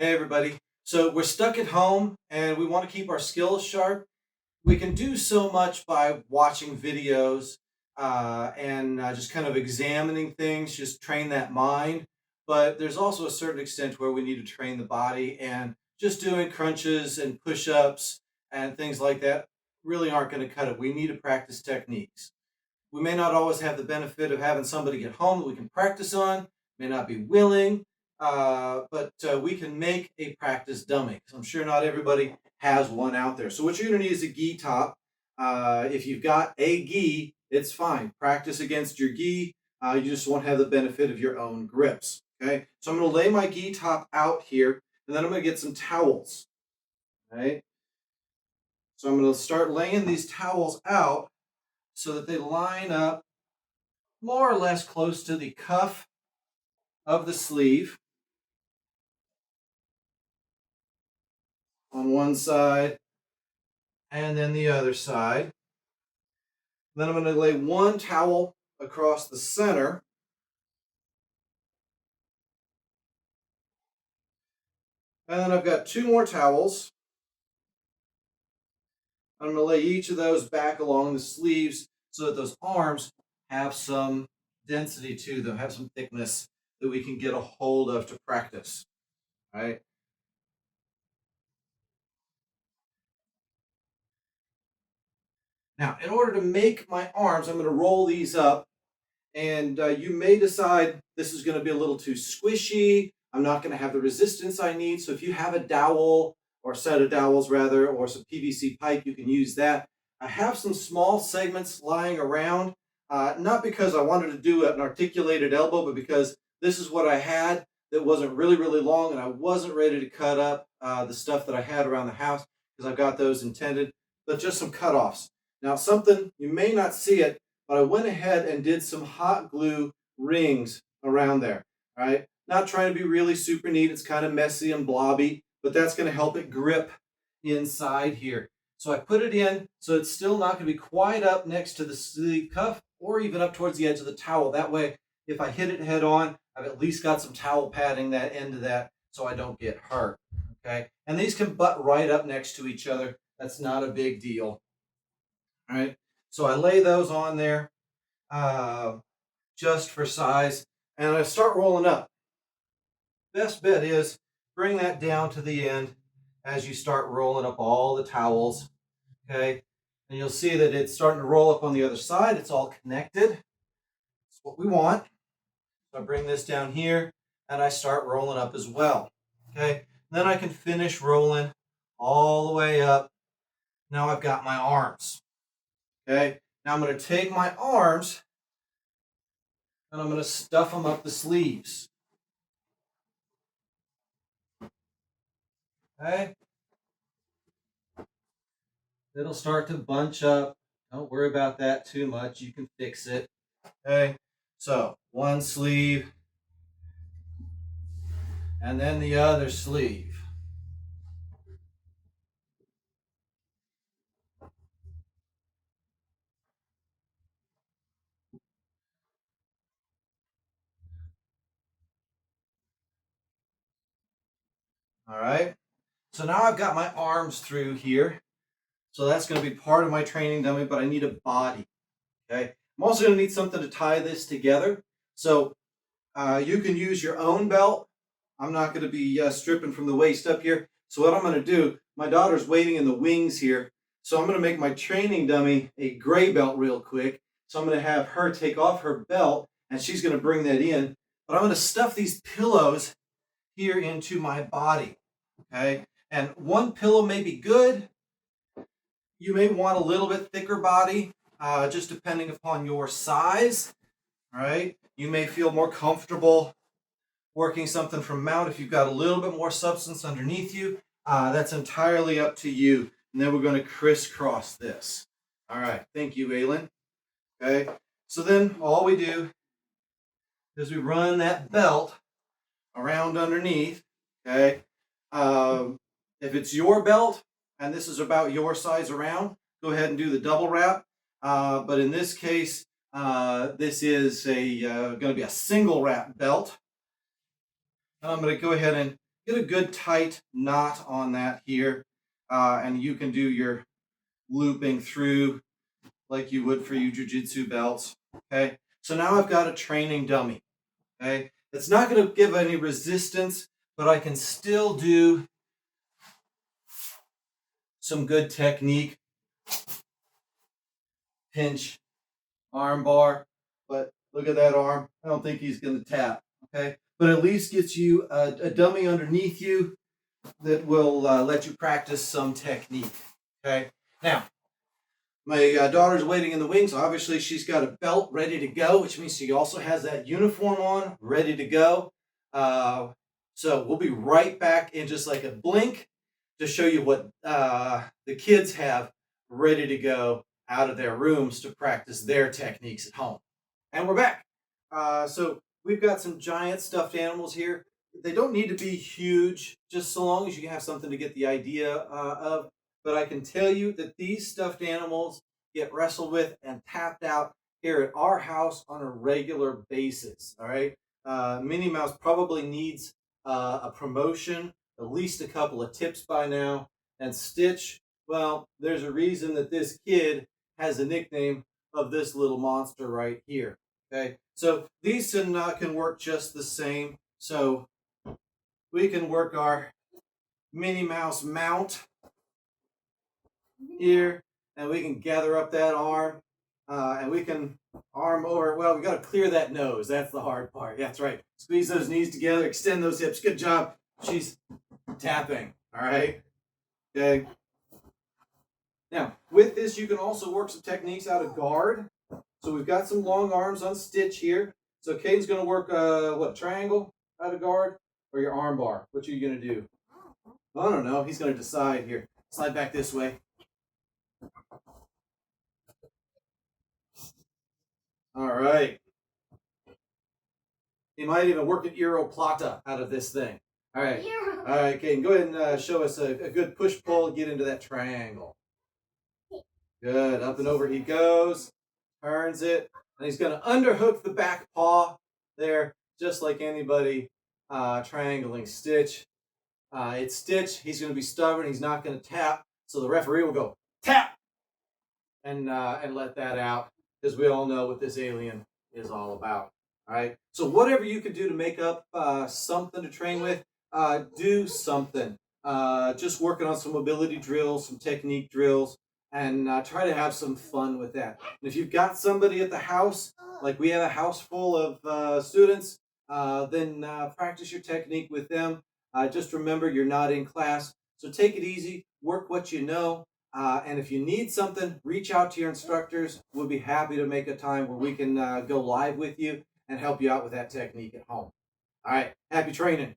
Hey everybody. So we're stuck at home and we want to keep our skills sharp. We can do so much by watching videos and just kind of examining things, just train that mind. But there's also a certain extent where we need to train the body, and just doing crunches and push-ups and things like that really aren't going to cut it. We need to practice techniques. We may not always have the benefit of having somebody at home that we can practice on, may not be willing, but we can make a practice dummy. So I'm sure not everybody has one out there. So what you're going to need is a gi top. If you've got a gi, it's fine. Practice against your gi. You just won't have the benefit of your own grips. Okay, so I'm going to lay my gi top out here, and then I'm going to get some towels. Right. So I'm going to start laying these towels out so that they line up more or less close to the cuff of the sleeve on one side and then the other side. Then I'm going to lay one towel across the center. And then I've got two more towels. I'm going to lay each of those back along the sleeves so that those arms have some density to them, have some thickness that we can get a hold of to practice. All right. Now, in order to make my arms, I'm going to roll these up, and you may decide this is going to be a little too squishy. I'm not going to have the resistance I need. So if you have a dowel, or a set of dowels rather, or some PVC pipe, you can use that. I have some small segments lying around, not because I wanted to do an articulated elbow, but because this is what I had that wasn't really, really long, and I wasn't ready to cut up the stuff that I had around the house because I've got those intended, but just some cutoffs. Now, something, you may not see it, but I went ahead and did some hot glue rings around there, right? Not trying to be really super neat. It's kind of messy and blobby, but that's going to help it grip inside here. So I put it in, so it's still not going to be quite up next to the sleeve cuff or even up towards the edge of the towel. That way, if I hit it head on, I've at least got some towel padding that end of that so I don't get hurt, okay? And these can butt right up next to each other. That's not a big deal. All right, so I lay those on there just for size, and I start rolling up. Best bet is bring that down to the end as you start rolling up all the towels, okay? And you'll see that it's starting to roll up on the other side. It's all connected. That's what we want. So I bring this down here, and I start rolling up as well, okay? Then I can finish rolling all the way up. Now I've got my arms. Okay, now I'm going to take my arms and I'm going to stuff them up the sleeves. Okay, it'll start to bunch up. Don't worry about that too much. You can fix it. Okay, so one sleeve and then the other sleeve. All right, so now I've got my arms through here. So that's going to be part of my training dummy, but I need a body. Okay, I'm also going to need something to tie this together. So you can use your own belt. I'm not going to be stripping from the waist up here. So what I'm going to do, my daughter's waiting in the wings here. So I'm going to make my training dummy a gray belt real quick. So I'm going to have her take off her belt, and she's going to bring that in. But I'm going to stuff these pillows here into my body. Okay, and one pillow may be good. You may want a little bit thicker body, just depending upon your size. All right, you may feel more comfortable working something from mount if you've got a little bit more substance underneath you. That's entirely up to you. And then we're going to crisscross this. All right, thank you, Aylin. Okay, so then all we do is we run that belt around underneath. Okay, if it's your belt and this is about your size around, go ahead and do the double wrap. But in this case, this is going to be a single wrap belt. And I'm going to go ahead and Get a good tight knot on that here, and you can do your looping through like you would for your jiu-jitsu belts. Okay, so now I've got a training dummy. Okay, it's not going to give any resistance, but I can still do some good technique. Pinch, arm bar, but look at that arm. I don't think he's going to tap. Okay, but at least gets you a dummy underneath you that will let you practice some technique. Okay, now my daughter's waiting in the wings. Obviously, she's got a belt ready to go, which means she also has that uniform on, ready to go. So we'll be right back in just like a blink to show you what the kids have ready to go out of their rooms to practice their techniques at home. And we're back. So we've got some giant stuffed animals here. They don't need to be huge, just so long as you have something to get the idea of. But I can tell you that these stuffed animals get wrestled with and tapped out here at our house on a regular basis. All right. Minnie Mouse probably needs a promotion, at least a couple of tips by now. And Stitch, well, there's a reason that this kid has a nickname of this little monster right here. Okay. So these can work just the same. So we can work our Minnie Mouse mount here, and we can gather up that arm, and we can arm over. Well, we got to clear that nose. That's the hard part. Yeah, that's right. Squeeze those knees together, extend those hips. Good job. She's tapping. All right. Okay. Now, with this, you can also work some techniques out of guard. So we've got some long arms on Stitch here. So Caden's going to work, what, triangle out of guard or your arm bar? What are you going to do? I don't know. He's going to decide here. Slide back this way. All right. He might even work an Plata out of this thing. All right. All right, Caden, go ahead and show us a good push-pull. Get into that triangle. Good. Up and over he goes. Turns it. And he's going to underhook the back paw there, just like anybody triangling Stitch. It's Stitch. He's going to be stubborn. He's not going to tap. So the referee will go, tap! And let that out, because we all know what this alien is all about. All right. So whatever you can do to make up something to train with, do something. Just working on some mobility drills, some technique drills, and try to have some fun with that. And if you've got somebody at the house, like we have a house full of students, then practice your technique with them. Just remember, you're not in class, so take it easy. Work what you know. And if you need something, reach out to your instructors. We'll be happy to make a time where we can go live with you and help you out with that technique at home. All right, happy training.